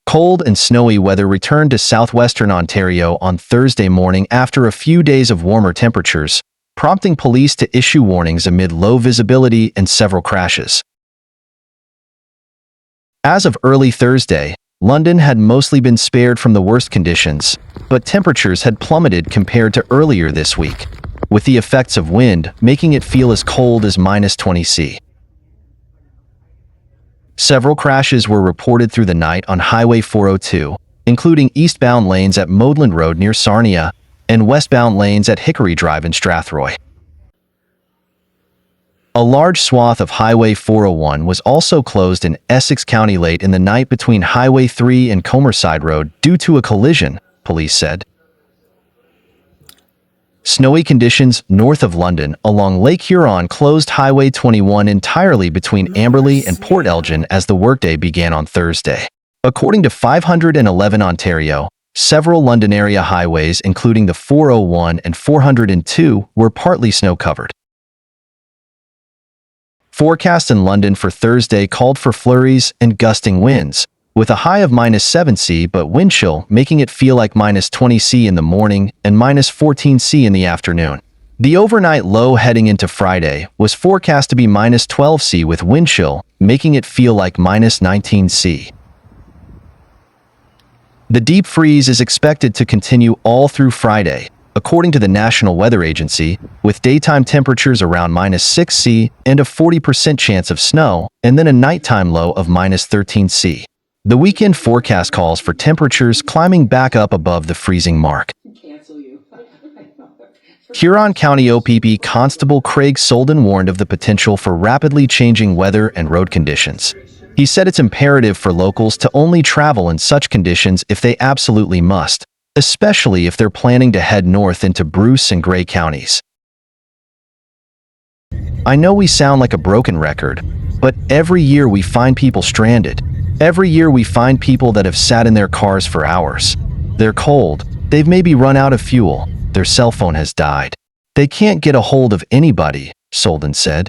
Cold and snowy weather returned to southwestern Ontario on Thursday morning after a few days of warmer temperatures, prompting police to issue warnings amid low visibility and several crashes. As of early Thursday, London had mostly been spared from the worst conditions, but temperatures had plummeted compared to earlier this week, with the effects of wind making it feel as cold as -20 C. Several crashes were reported through the night on Highway 402, including eastbound lanes at Modeland Road near Sarnia and westbound lanes at Hickory Drive in Strathroy. A large swath of Highway 401 was also closed in Essex County late in the night between Highway 3 and Comerside Road due to a collision, police said. Snowy conditions north of London along Lake Huron closed Highway 21 entirely between Amberley and Port Elgin as the workday began on Thursday. According to 511 Ontario, several London area highways, including the 401 and 402, were partly snow-covered. Forecast in London for Thursday called for flurries and gusting winds, with a high of -7 C but wind chill making it feel like -20 C in the morning and -14 C in the afternoon. The overnight low heading into Friday was forecast to be -12 C with wind chill, making it feel like -19 C. The deep freeze is expected to continue all through Friday, according to the National Weather Agency, with daytime temperatures around -6 C and a 40% chance of snow, and then a nighttime low of -13 C. The weekend forecast calls for temperatures climbing back up above the freezing mark. Huron County OPP Constable Craig Solden warned of the potential for rapidly changing weather and road conditions. He said it's imperative for locals to only travel in such conditions if they absolutely must, especially if they're planning to head north into Bruce and Grey counties. I know we sound like a broken record, but every year we find people stranded. Every year we find people that have sat in their cars for hours. They're cold, they've maybe run out of fuel, their cell phone has died. They can't get a hold of anybody, Solden said.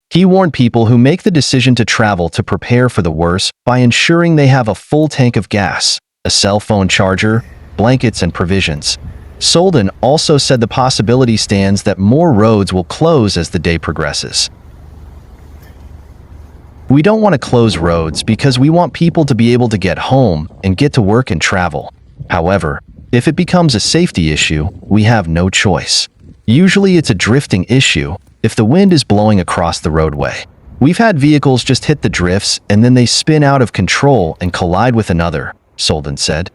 He warned people who make the decision to travel to prepare for the worst by ensuring they have a full tank of gas, a cell phone charger, blankets, and provisions. Solden also said the possibility stands that more roads will close as the day progresses. We don't want to close roads because we want people to be able to get home and get to work and travel. However, if it becomes a safety issue, we have no choice. Usually it's a drifting issue if the wind is blowing across the roadway. We've had vehicles just hit the drifts and then they spin out of control and collide with another, Solden said.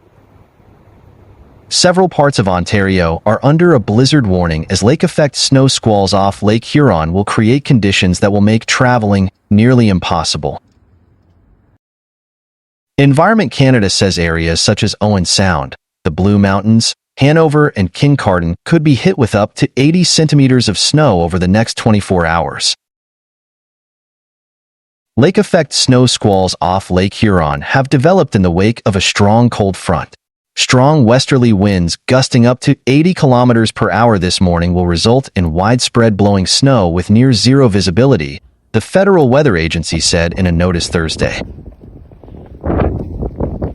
Several parts of Ontario are under a blizzard warning as lake-effect snow squalls off Lake Huron will create conditions that will make traveling nearly impossible. Environment Canada says areas such as Owen Sound, the Blue Mountains, Hanover, and Kincardine could be hit with up to 80 centimeters of snow over the next 24 hours. Lake-effect snow squalls off Lake Huron have developed in the wake of a strong cold front. Strong westerly winds gusting up to 80 kilometers per hour this morning will result in widespread blowing snow with near zero visibility, the Federal Weather Agency said in a notice Thursday.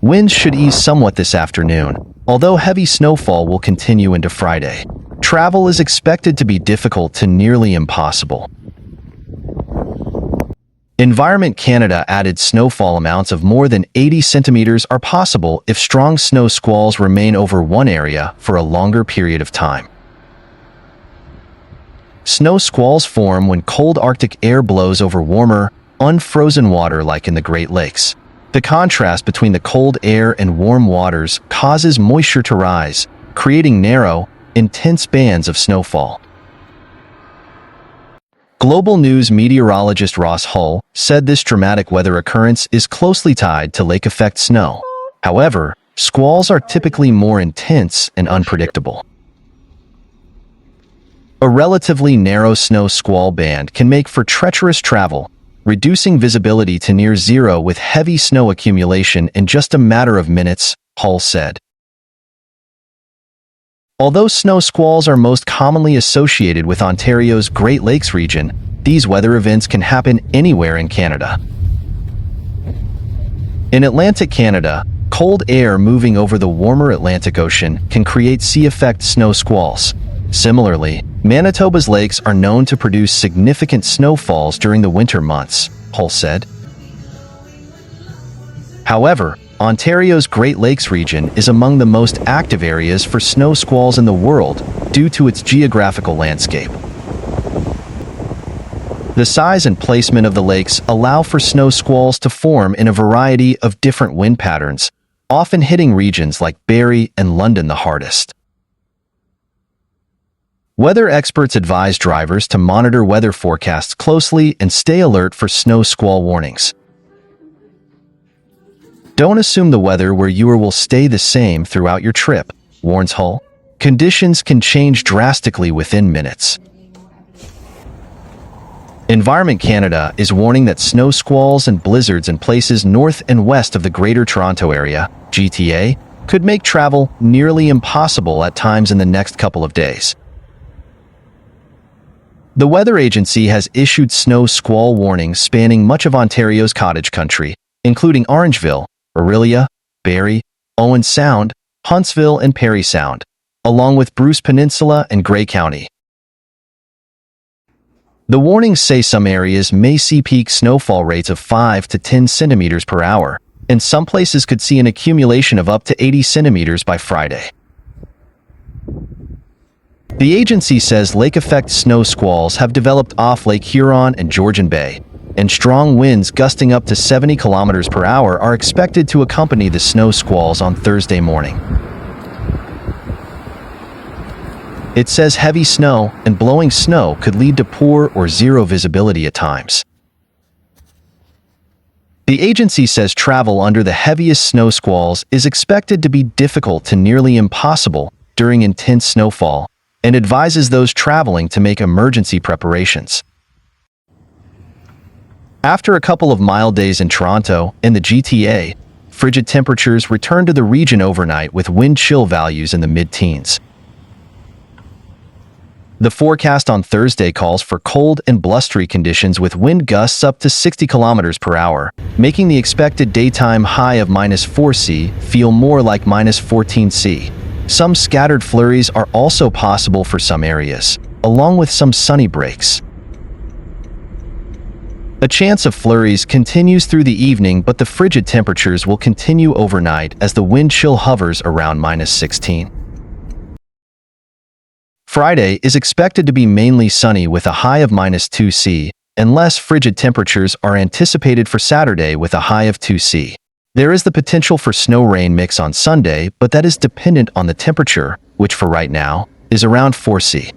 Winds should ease somewhat this afternoon, although heavy snowfall will continue into Friday. Travel is expected to be difficult to nearly impossible. Environment Canada added snowfall amounts of more than 80 centimeters are possible if strong snow squalls remain over one area for a longer period of time. Snow squalls form when cold Arctic air blows over warmer, unfrozen water like in the Great Lakes. The contrast between the cold air and warm waters causes moisture to rise, creating narrow, intense bands of snowfall. Global News meteorologist Ross Hull said this dramatic weather occurrence is closely tied to lake-effect snow. However, squalls are typically more intense and unpredictable. A relatively narrow snow squall band can make for treacherous travel, reducing visibility to near zero with heavy snow accumulation in just a matter of minutes, Hull said. Although snow squalls are most commonly associated with Ontario's Great Lakes region, these weather events can happen anywhere in Canada. In Atlantic Canada, cold air moving over the warmer Atlantic Ocean can create sea-effect snow squalls. Similarly, Manitoba's lakes are known to produce significant snowfalls during the winter months, Hull said. However, Ontario's Great Lakes region is among the most active areas for snow squalls in the world due to its geographical landscape. The size and placement of the lakes allow for snow squalls to form in a variety of different wind patterns, often hitting regions like Barrie and London the hardest. Weather experts advise drivers to monitor weather forecasts closely and stay alert for snow squall warnings. Don't assume the weather where you are will stay the same throughout your trip, warns Hull. Conditions can change drastically within minutes. Environment Canada is warning that snow squalls and blizzards in places north and west of the Greater Toronto Area, GTA, could make travel nearly impossible at times in the next couple of days. The weather agency has issued snow squall warnings spanning much of Ontario's cottage country, including Orangeville, Orillia, Barrie, Owen Sound, Huntsville, and Parry Sound, along with Bruce Peninsula and Grey County. The warnings say some areas may see peak snowfall rates of 5 to 10 centimeters per hour, and some places could see an accumulation of up to 80 centimeters by Friday. The agency says lake-effect snow squalls have developed off Lake Huron and Georgian Bay, and strong winds gusting up to 70 kilometers per hour are expected to accompany the snow squalls on Thursday morning. It says heavy snow and blowing snow could lead to poor or zero visibility at times. The agency says travel under the heaviest snow squalls is expected to be difficult to nearly impossible during intense snowfall, and advises those traveling to make emergency preparations. After a couple of mild days in Toronto and the GTA, frigid temperatures returned to the region overnight with wind chill values in the mid-teens. The forecast on Thursday calls for cold and blustery conditions with wind gusts up to 60 kilometers per hour, making the expected daytime high of -4°C feel more like -14°C. Some scattered flurries are also possible for some areas, along with some sunny breaks. A chance of flurries continues through the evening, but the frigid temperatures will continue overnight as the wind chill hovers around -16. Friday is expected to be mainly sunny with a high of -2°C, and less frigid temperatures are anticipated for Saturday with a high of 2°C. There is the potential for snow-rain mix on Sunday, but that is dependent on the temperature, which for right now is around 4°C.